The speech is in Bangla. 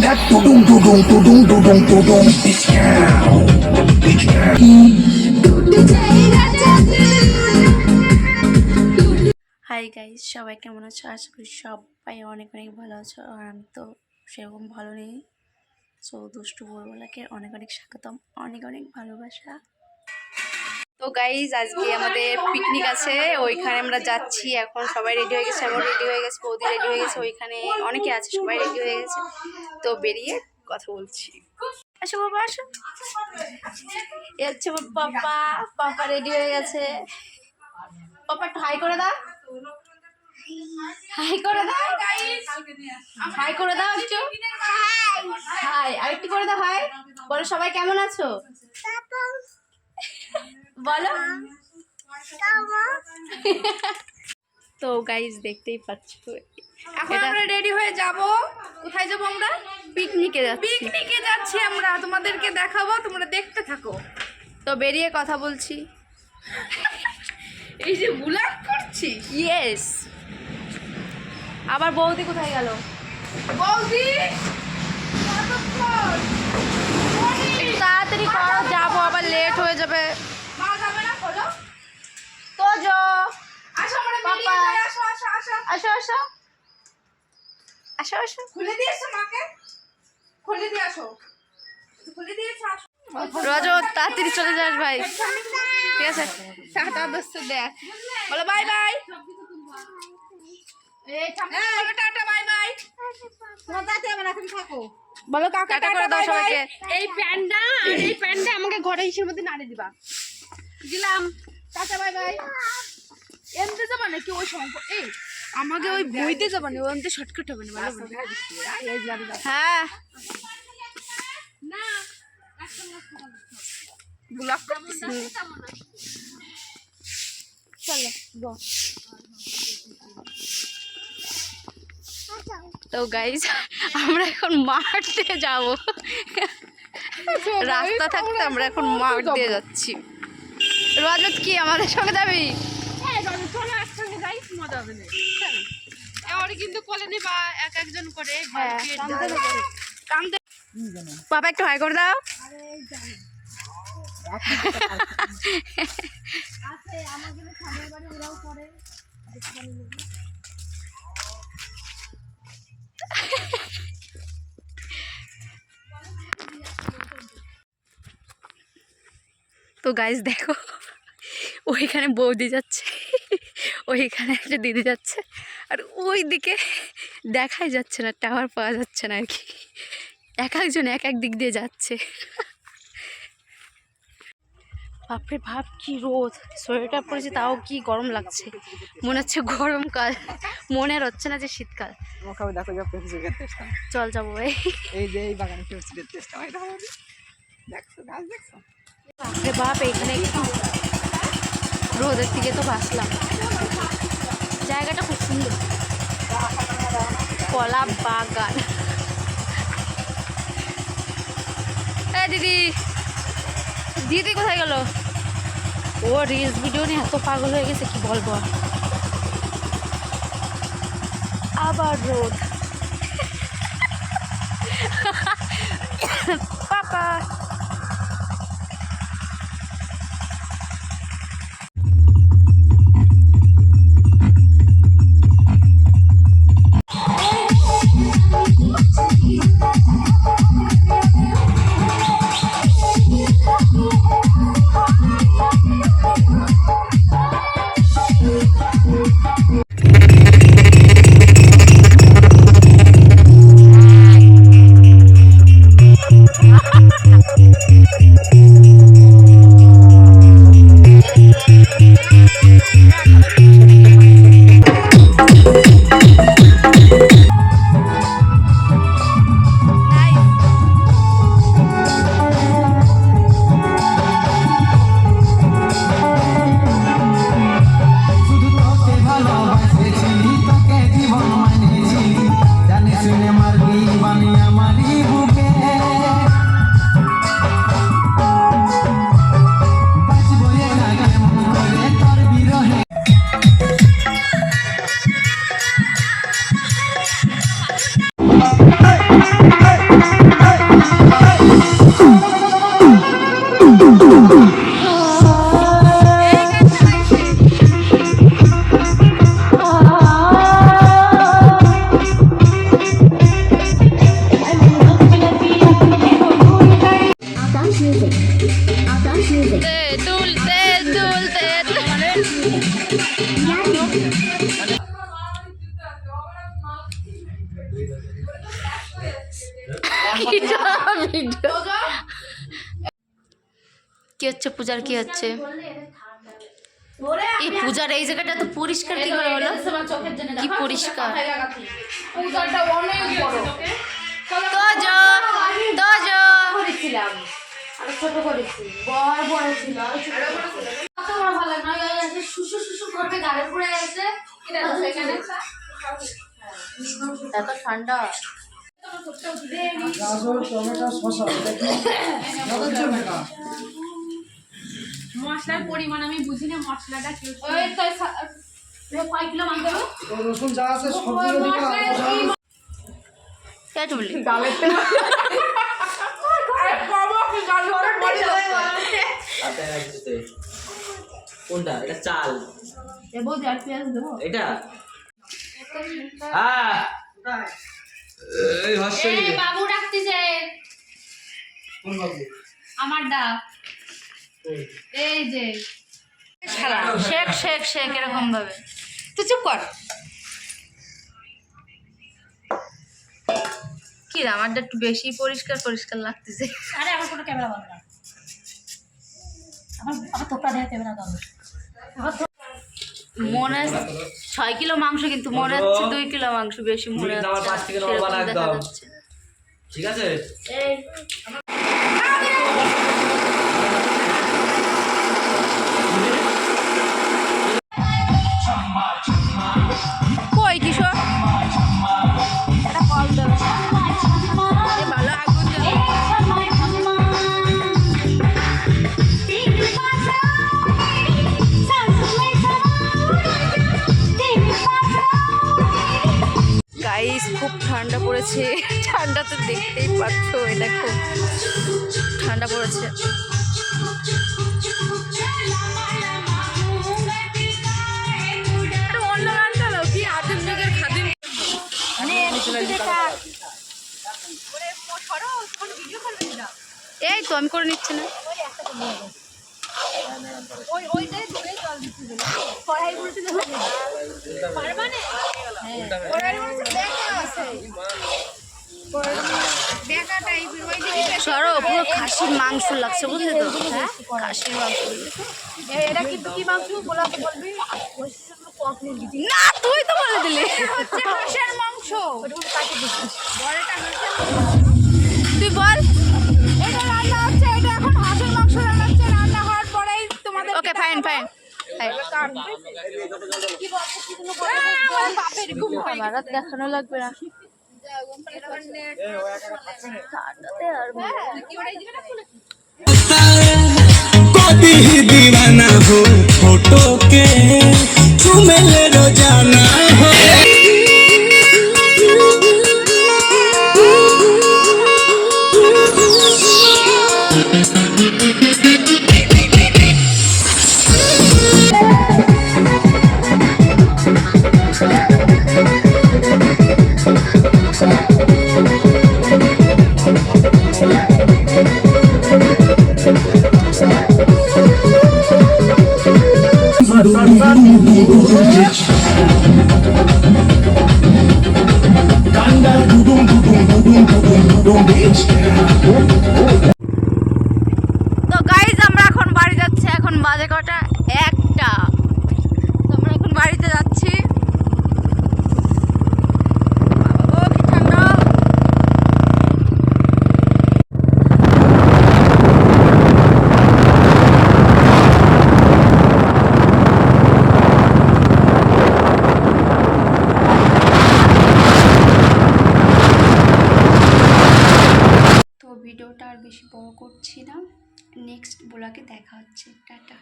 that tudung tudung tudung tudung tudung. Bitch cow, bitch cow. Hi guys, সবাই কেমন আছো? আশা করি সবাই অনেক অনেক ভালো আছো। আর আমি তো সেরকম ভালো নেই। সো দুষ্টু ভোরবেলাকে অনেক অনেক স্বাগতম, অনেক অনেক ভালোবাসা। তো গাইস, আজকে আমাদের পিকনিক আছে, ওইখানে আমরা যাচ্ছি। এখন সবাই রেডি হয়ে গেছে, আমি রেডি হয়ে গেছি, বৌদি রেডি হয়ে গেছে, ওইখানে অনেকে আছে, সবাই রেডি হয়ে গেছে। তো বেরিয়ে কথা বলছি। আসো বাবা, আসো। এ হচ্ছে পাপা, পাপা রেডি হয়ে গেছে। পাপা একটু হাই করে দাও, হাই করে দাও, হাই করে দাও একটু, হাই আর একটু করে দাও, হাই বলো। সবাই কেমন আছো বলো। তো গাইস, দেখতেই পাচ্ছ, এখন আমরা রেডি হয়ে যাব। কোথায় যাব আমরা? পিকনিকে যাচ্ছি। পিকনিকে যাচ্ছি আমরা, তোমাদেরকে দেখাবো, তোমরা দেখতে থাকো। তো বেরিয়ে কথা বলছি। এই যে ব্লগ করছি। ইয়েস। আবার বৌদি কোথায় গেল? বৌদি একটু তাড়াতাড়ি করো, যাবো, আবার লেট হয়ে যাবে। মা যাবে না? বলো তো যো আসো, আমরা পাপা। বেরিয়ে যাই। আসো আসো আসো আসো আসো আসো আসো। খুলে দিয়েছো মাকে, খুলে দিয়ে আসো, খুলে দিয়েছো। আসো রোজ তাড়াতাড়ি চলে যাস ভাই, ঠিক আছে? টাটা দোস্ত দেখ, বলো বাই বাই। বলো টাটা বাই বাই। বলো কাকা টাটা করে দাও সবাইকে। এই প্যান্ডা আর এই প্যান্ডা আমাকে ঘরে হিসেবে মধ্যে নাড়ে দিবা। দিলাম, টাটা বাই বাই। এমতে যাবা নাকি ওই সম্পর্ক? এই আমাকে ওই বইতে যাবা না, ওইতে শর্টকাট হবে না। হ্যাঁ, না ব্লক করতেছি। চলো গো। তো গাইস, আমরা এখন মাঠ দিয়ে যাবো। রাস্তা থাকতে আমরা এখন মাঠ দিয়ে যাচ্ছি। রজত, কি আমাদের সঙ্গে যাবি? চলো একসঙ্গে যাই, মজা হবে না। এবারে কিন্তু কোলে নিবা এক একজন করে। কান্দে। পাপা একটু হাই করে দাও। তো গাইস দেখো, ওইখানে বৌদি যাচ্ছে, ওইখানে একটা দিদি যাচ্ছে, আর ওই দিকে দেখাই যাচ্ছে না, টাওয়ার পাওয়া যাচ্ছে না আর কি। এক একজন এক এক দিক দিয়ে যাচ্ছে। বাপরে বাপ, কি রোদ! সোয়েটার পরেছি তাও কি গরম লাগছে, মনে হচ্ছে গরমকাল, মনে হচ্ছে না যে শীতকাল। চল যাবো। এই যে এই বাগানে চেষ্টা হয়, দেখছো গাছ দেখছো? বাপরে বাপ, এইখানে একটু রোদের থেকে তো বাঁচলাম। জায়গাটা খুব সুন্দর, কলা বাগান। দিদি, দিদি কোথায় গেল? ও রিলস ভিডিও নিয়ে এত পাগল হয়ে গেছে, কি বলবো। আবার রোদ। পাপা কি হচ্ছে পূজার, কি হচ্ছে? এই পূজার এই জায়গাটা তো পরিষ্কার কি করে হলো? কি পরিষ্কার! পূজাটা অনেক বড়। তোজো তোজো করেছিলাম আর ছোট করেছি, বড় বড় ছিল আর ছোট ছিল। কত বড় ভালো নয়, ওই আছে শুশু শুশু করবে গাড়ি পুড়ে আছে। এটা তো এখানে এত ঠান্ডা। গাজর টমেটো শসা দেখি মশলার পরিমাণ আমি বুঝি না, মশলাটা কি ওই তাই কয় কিলো মাংস দেবো? রসুন যা আছে সবগুলো দিকে কে বললি? কোনটা? এটা চাল। এটা এই হচ্ছে বাবু ডাকতেছে। আমার ডাক এই যে শেখ শেখ শেখ এরকম ভাবে। তুই চুপ কর। কি রে, আমারটা একটু বেশি পরিষ্কার পরিষ্কার লাগতেছে। আরে আমার কোনো ক্যামেরা বন্ধ না, আমার তোপড়া দেয় ক্যামেরা বন্ধ। মনে হচ্ছে 6 কিলো মাংস, কিন্তু মনে হচ্ছে 2 কিলো মাংস বেশি মনে হচ্ছে। আমার 5 থেকে 9 বানা একদম ঠিক আছে। কই কিশোর এটা কল দেবে ভালো আগুন জ্বলে। গাইস খুব ঠান্ডা পড়েছে, ঠান্ডা তো দেখতেই পাচ্ছ, এই দেখো ঠান্ডা পড়েছে। অন্য গান চালাও, কি আদিম যুগের খাদিম। এই তো আমি করে নিচ্ছি না। সরো, পুরো খাসির মাংস লাগছে বুঝলি তো? হ্যাঁ খাসির মাংস। এটা কিন্তু কি মাংস বলবি? না তুই তো বলে দিলি হচ্ছে হাঁসের মাংস। তুই বল। এটা রান্না হচ্ছে, এটা এখন হাঁসের মাংস রান্না হচ্ছে। রান্না হওয়ার পরেই তোমাদের ওকে ফাইন ফাইন। আমার আর দেখানো লাগবে না। कभी ही दीवाना हो फोटो के तुम्हें ले रोजाना हो। তো গাইজ আমরা এখন বাড়ি যাচ্ছি। এখন বাজে কটা? 1টা। তো আমরা এখন বাড়িতে যাচ্ছি। ও কি ঠান্ডা। তো ভিডিওটা আর বেশি বড় করছি না, নেক্সট ব্লগে দেখা হচ্ছে। টাটা।